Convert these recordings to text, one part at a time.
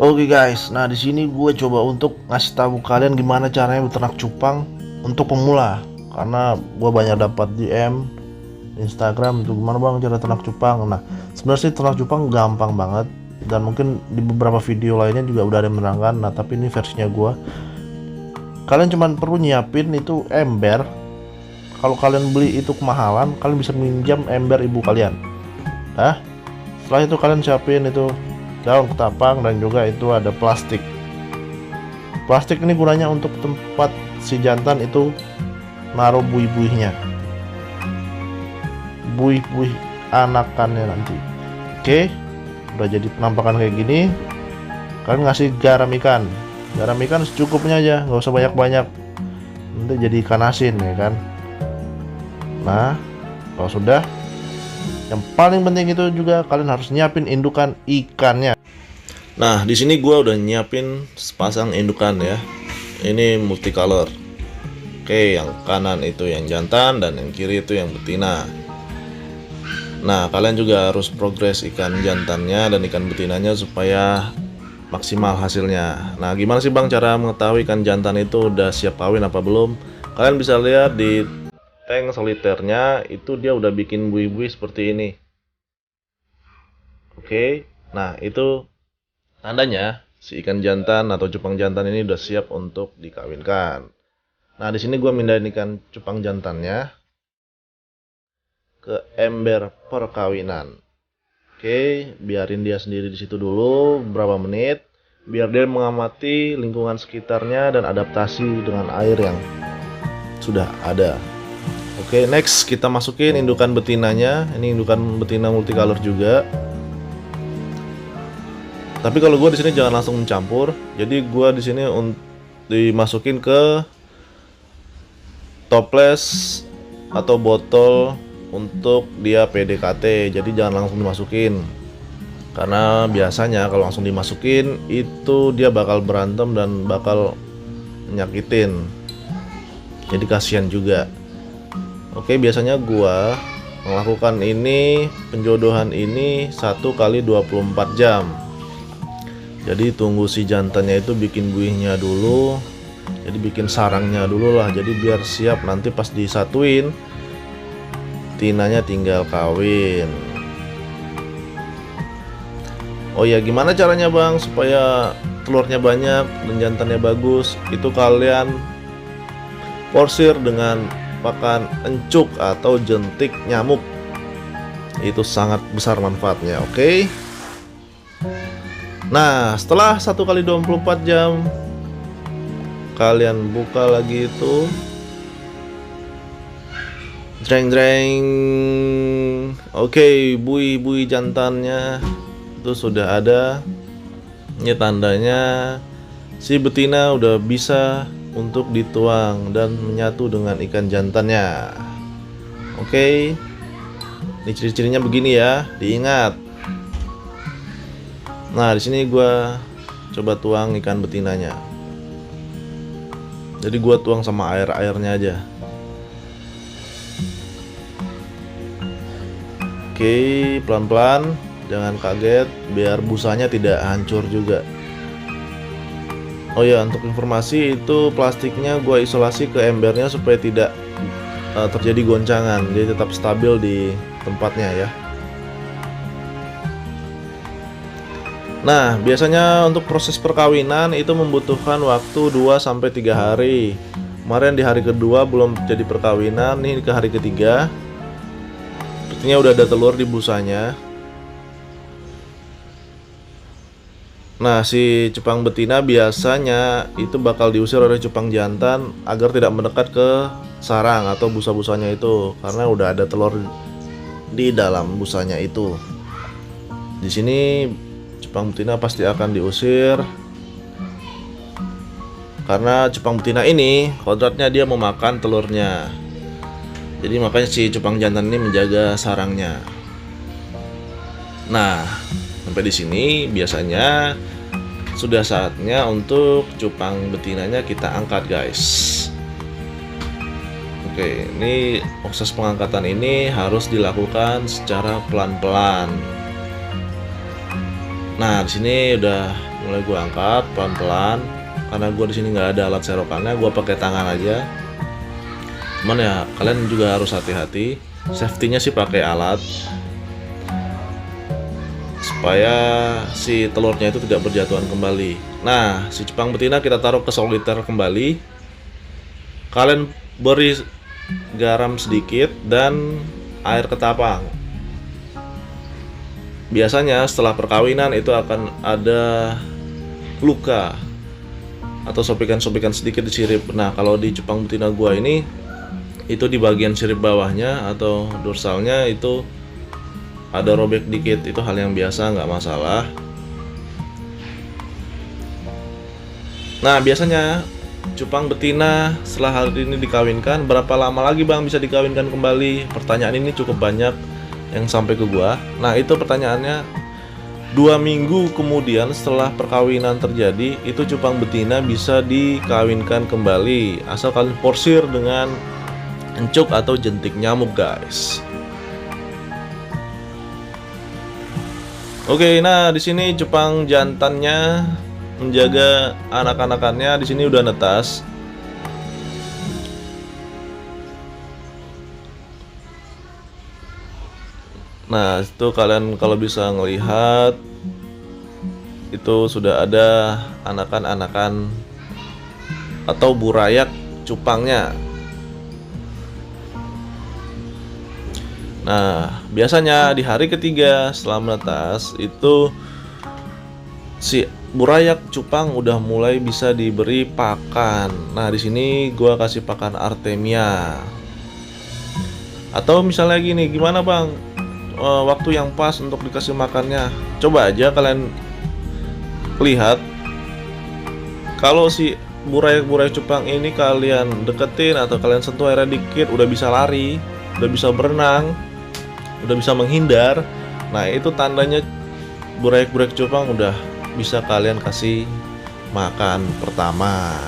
Oke guys, nah di sini gue coba untuk ngasih tahu kalian gimana caranya beternak cupang untuk pemula. Karena gue banyak dapat DM Instagram itu gimana bang cara ternak cupang. Nah sebenarnya sih ternak cupang gampang banget dan mungkin di beberapa video lainnya juga udah ada yang menerangkan. Nah tapi ini versinya gue. Kalian cuma perlu nyiapin itu ember. Kalau kalian beli itu kemahalan, kalian bisa minjam ember ibu kalian. Nah setelah itu kalian siapin itu daun ketapang dan juga itu ada plastik. Plastik ini gunanya untuk tempat si jantan itu naruh buih-buihnya, buih-buih anakannya nanti. Oke, udah jadi penampakan kayak gini. Kalian ngasih garam ikan secukupnya aja, nggak usah banyak-banyak, nanti jadi ikan asin ya kan. Nah kalau sudah, yang paling penting itu juga kalian harus nyiapin indukan ikannya. Nah, di sini gua udah nyiapin sepasang indukan ya. Ini multicolor. Oke, yang kanan itu yang jantan dan yang kiri itu yang betina. Nah, kalian juga harus progres ikan jantannya dan ikan betinanya supaya maksimal hasilnya. Nah, gimana sih Bang cara mengetahui ikan jantan itu udah siap kawin apa belum? Kalian bisa lihat di tank soliternya itu dia udah bikin buih-buih seperti ini. Oke, nah itu tandanya si ikan jantan atau cupang jantan ini udah siap untuk dikawinkan. Nah di sini gue mindahin ikan cupang jantannya ke ember perkawinan. Oke, biarin dia sendiri di situ dulu beberapa menit, biar dia mengamati lingkungan sekitarnya dan adaptasi dengan air yang sudah ada. Oke, next kita masukin indukan betinanya. Ini indukan betina multicolor juga. Tapi kalau gue di sini jangan langsung mencampur. Jadi gue di sini dimasukin ke toples atau botol untuk dia PDKT. Jadi jangan langsung dimasukin. Karena biasanya kalau langsung dimasukin itu dia bakal berantem dan bakal nyakitin. Jadi kasihan juga. Oke, biasanya gua melakukan ini penjodohan ini 1 kali 24 jam. Jadi tunggu si jantannya itu bikin buihnya dulu. Jadi bikin sarangnya dulu lah. Jadi biar siap nanti pas disatuin tinanya tinggal kawin. Oh ya, gimana caranya Bang supaya telurnya banyak dan jantannya bagus? Itu kalian porsir dengan pakan encuk atau jentik nyamuk. Itu sangat besar manfaatnya. Oke. Nah setelah 1 kali 24 jam kalian buka lagi itu, jreng. Oke, buih-buih jantannya itu sudah ada. Ini tandanya si betina udah bisa untuk dituang dan menyatu dengan ikan jantannya. Oke, ini ciri-cirinya begini ya, diingat. Nah, di sini gua coba tuang ikan betinanya. Jadi gua tuang sama airnya aja. Oke, pelan-pelan, jangan kaget, biar busanya tidak hancur juga. Oh ya, untuk informasi itu plastiknya gue isolasi ke embernya supaya tidak terjadi goncangan, jadi tetap stabil di tempatnya ya. Nah, biasanya untuk proses perkawinan itu membutuhkan waktu 2-3 hari. Kemarin di hari kedua belum jadi perkawinan, nih ke hari ketiga. Sepertinya udah ada telur di busanya. Nah, si cupang betina biasanya itu bakal diusir oleh cupang jantan agar tidak mendekat ke sarang atau busa-busanya itu, karena udah ada telur di dalam busanya itu. Di sini cupang betina pasti akan diusir karena cupang betina ini kodratnya dia memakan telurnya. Jadi makanya si cupang jantan ini menjaga sarangnya. Nah, sampai di sini biasanya sudah saatnya untuk cupang betinanya kita angkat guys. Oke, ini proses pengangkatan ini harus dilakukan secara pelan-pelan. Nah, di sini udah mulai gue angkat pelan-pelan. Karena gue di sini nggak ada alat serokannya, gue pakai tangan aja. Cuman ya kalian juga harus hati-hati. Safety-nya sih pakai alat supaya si telurnya itu tidak berjatuhan kembali. Nah, si cupang betina kita taruh ke soliter kembali. Kalian beri garam sedikit dan air ketapang. Biasanya setelah perkawinan itu akan ada luka atau sobekan-sobekan sedikit di sirip. Nah, kalau di cupang betina gua ini itu di bagian sirip bawahnya atau dorsalnya itu ada robek dikit. Itu hal yang biasa, nggak masalah. Nah, biasanya cupang betina setelah hari ini dikawinkan, berapa lama lagi bang bisa dikawinkan kembali? Pertanyaan ini cukup banyak yang sampai ke gua. Nah, itu pertanyaannya. 2 minggu kemudian setelah perkawinan terjadi, itu cupang betina bisa dikawinkan kembali, asal kalian porsir dengan encuk atau jentik nyamuk, guys. Oke, nah di sini cupang jantannya menjaga anak-anakannya di sini udah netas. Nah, itu kalian kalau bisa ngelihat itu sudah ada anakan-anakan atau burayak cupangnya. Nah, biasanya di hari ketiga setelah menetas itu si burayak cupang udah mulai bisa diberi pakan. Nah, di sini gua kasih pakan Artemia. Atau misalnya gini, gimana bang? Waktu yang pas untuk dikasih makannya. Coba aja kalian lihat, kalau si burayak-burayak cupang ini kalian deketin atau kalian sentuh airnya dikit, udah bisa lari, udah bisa berenang, udah bisa menghindar. Nah, itu tandanya burayak-burayak cupang udah bisa kalian kasih makan pertama.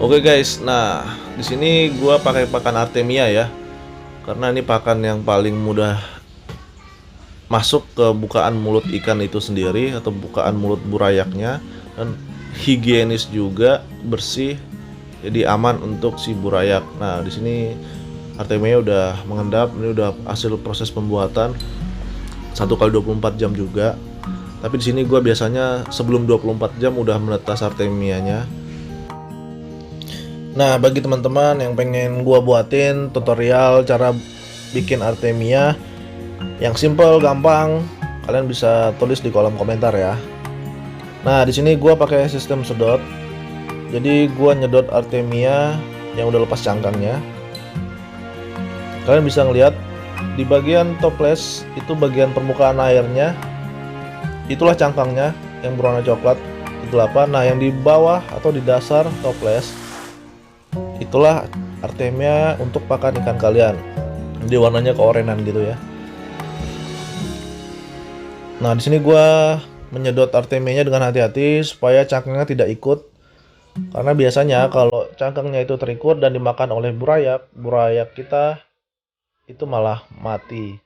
Oke guys, nah di sini gua pakai pakan Artemia ya, karena ini pakan yang paling mudah masuk ke bukaan mulut ikan itu sendiri atau bukaan mulut burayaknya, dan higienis juga, bersih, jadi aman untuk si burayak. Nah di sini Artemia udah mengendap, ini udah hasil proses pembuatan 1x24 jam juga. Tapi di sini gua biasanya sebelum 24 jam udah menetas Artemianya. Nah, bagi teman-teman yang pengen gua buatin tutorial cara bikin Artemia yang simple, gampang, kalian bisa tulis di kolom komentar ya. Nah, di sini gua pakai sistem sedot. Jadi gua nyedot Artemia yang udah lepas cangkangnya. Kalian bisa ngeliat di bagian toples itu bagian permukaan airnya, itulah cangkangnya yang berwarna coklat, itu apa? Nah, yang di bawah atau di dasar toples itulah Artemia untuk pakan ikan kalian. Jadi warnanya keorenan gitu ya. Nah, di sini gua menyedot Artemianya dengan hati-hati supaya cangkangnya tidak ikut. Karena biasanya kalau cangkangnya itu terikut dan dimakan oleh burayak kita itu malah mati.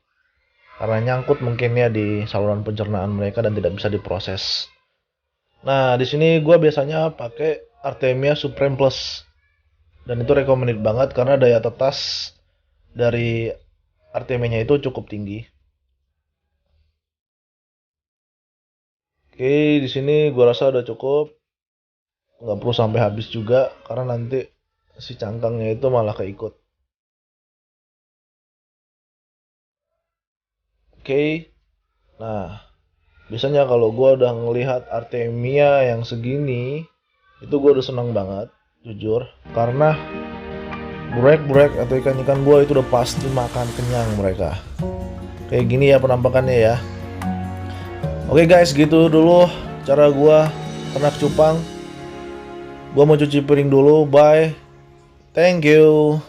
Karena nyangkut mungkin ya di saluran pencernaan mereka dan tidak bisa diproses. Nah, di sini gua biasanya pakai Artemia Supreme Plus. Dan itu recommended banget karena daya tetas dari Artemianya itu cukup tinggi. Oke, di sini gua rasa udah cukup. Nggak perlu sampai habis juga karena nanti si cangkangnya itu malah keikut. Oke. Nah, biasanya kalau gua udah ngelihat Artemia yang segini, itu gua udah senang banget. Jujur, karena burayak atau ikan-ikan gua itu udah pasti makan kenyang mereka. Kayak gini ya penampakannya ya. Oke guys, gitu dulu cara gua ternak cupang. Gua mau cuci piring dulu, bye. Thank you.